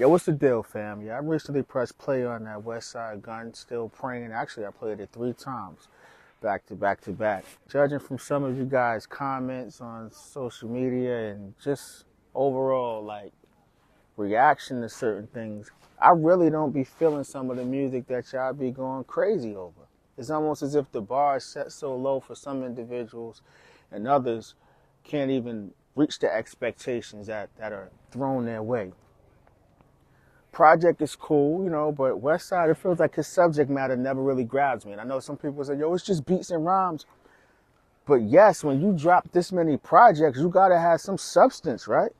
Yo, what's the deal, fam? Yeah, I recently pressed play on that Westside Gunn, Still Praying. Actually, I played it 3 times, back to back to back. Judging from some of you guys' comments on social media and just overall, like, reaction to certain things, I really don't be feeling some of the music that y'all be going crazy over. It's almost as if the bar is set so low for some individuals and others can't even reach the expectations that are thrown their way. Project is cool, you know, but Westside, it feels like his subject matter never really grabs me. And I know some people say, yo, it's just beats and rhymes. But yes, when you drop this many projects, you gotta have some substance, right?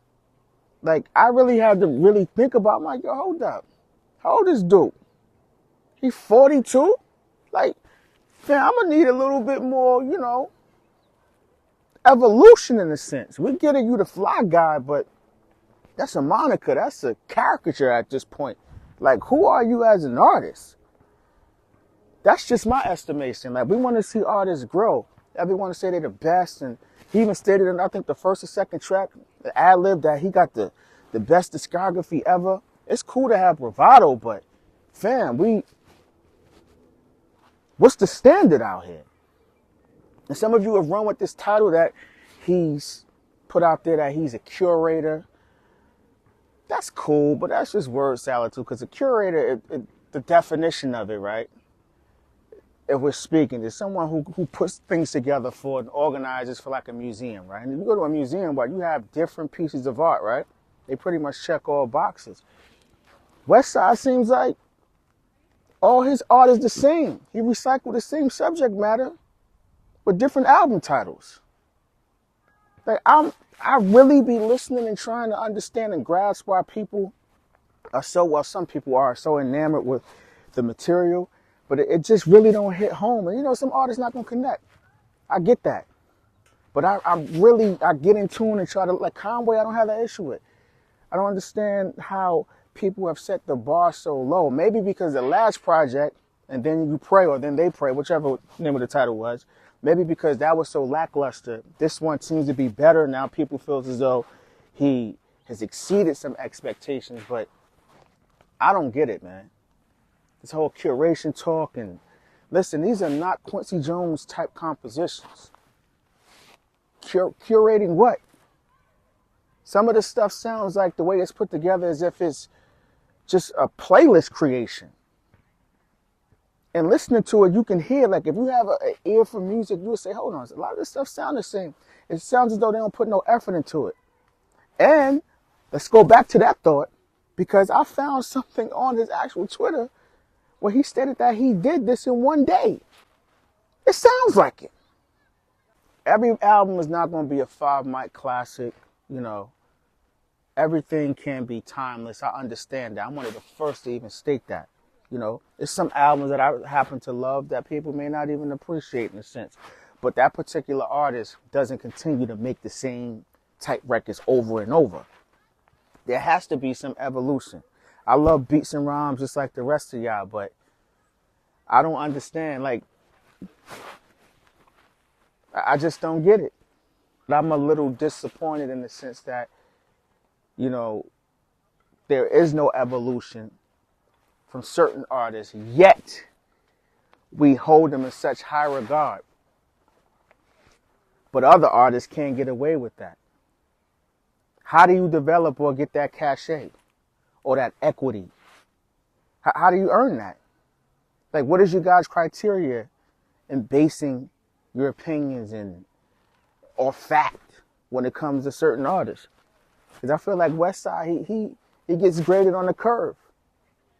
Like, I really had to really think about, like, yo, hold up. How old is dude? He 42? Like, man, I'm gonna need a little bit more, you know, evolution in a sense. We get it, you the fly guy, but that's a moniker. That's a caricature at this point. Like, who are you as an artist? That's just my estimation. Like, we want to see artists grow. Everyone say they're the best. And he even stated in, I think, the first or second track, the ad-lib, that he got the best discography ever. It's cool to have bravado, but, fam, what's the standard out here? And some of you have run with this title that he's put out there, that he's a curator. That's cool, but that's just word salad too, because a curator, the definition of it, right? If we're speaking, is someone who puts things together for and organizes for like a museum, right? And if you go to a museum, you have different pieces of art, right? They pretty much check all boxes. Westside seems like all his art is the same. He recycled the same subject matter with different album titles. Like, I really be listening and trying to understand and grasp why people are some people are so enamored with the material, but it just really don't hit home. And, you know, some artists not going to connect. I get that. But I get in tune and try to, like Conway, I don't have that issue with. I don't understand how people have set the bar so low. Maybe because the last project, and then you pray, or then they pray, whichever name of the title was, maybe because that was so lackluster, this one seems to be better. Now people feel as though he has exceeded some expectations, but I don't get it, man. This whole curation talk, and listen, these are not Quincy Jones type compositions. Curating what? Some of the stuff sounds like the way it's put together as if it's just a playlist creation. And listening to it, you can hear, like, if you have an ear for music, you would say, hold on, a lot of this stuff sounds the same. It sounds as though they don't put no effort into it. And let's go back to that thought, because I found something on his actual Twitter where he stated that he did this in one day. It sounds like it. Every album is not going to be a 5-mic classic, you know. Everything can be timeless. I understand that. I'm one of the first to even state that. You know, there's some albums that I happen to love that people may not even appreciate in a sense. But that particular artist doesn't continue to make the same type records over and over. There has to be some evolution. I love beats and rhymes just like the rest of y'all, but I don't understand. Like, I just don't get it. I'm a little disappointed in the sense that, you know, there is no evolution from certain artists, yet we hold them in such high regard. But other artists can't get away with that. How do you develop or get that cachet or that equity? How do you earn that? Like, what is your guys' criteria in basing your opinions or fact when it comes to certain artists? Because I feel like Westside, he gets graded on the curve.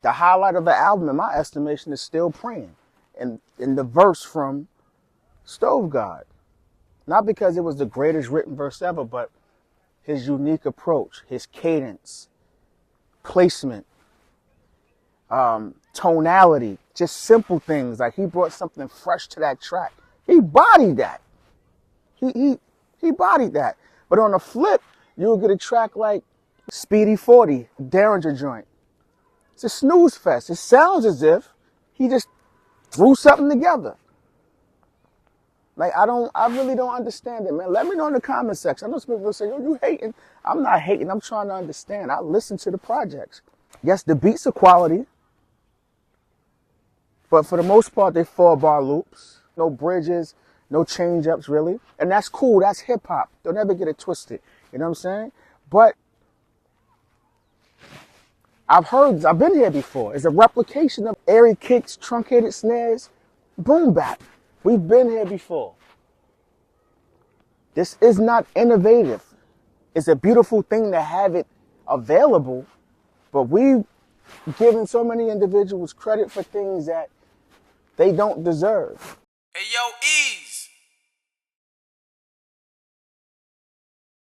The highlight of the album, in my estimation, is Still Praying. And in the verse from Stove God. Not because it was the greatest written verse ever, but his unique approach, his cadence, placement, tonality, just simple things. Like, he brought something fresh to that track. He bodied that. He bodied that. But on the flip, you'll get a track like Speedy 40, Derringer joint. It's a snooze fest. It sounds as if he just threw something together. Like, I really don't understand it, man. Let me know in the comment section. I know some people say, yo, you hating. I'm not hating. I'm trying to understand. I listen to the projects. Yes, the beats are quality, but for the most part, they 4-bar loops. No bridges, no change-ups, really. And that's cool. That's hip-hop. Don't ever get it twisted. You know what I'm saying? But I've been here before. It's a replication of airy kicks, truncated snares, boom bap. We've been here before. This is not innovative. It's a beautiful thing to have it available, but we've given so many individuals credit for things that they don't deserve. Hey yo, Eeze.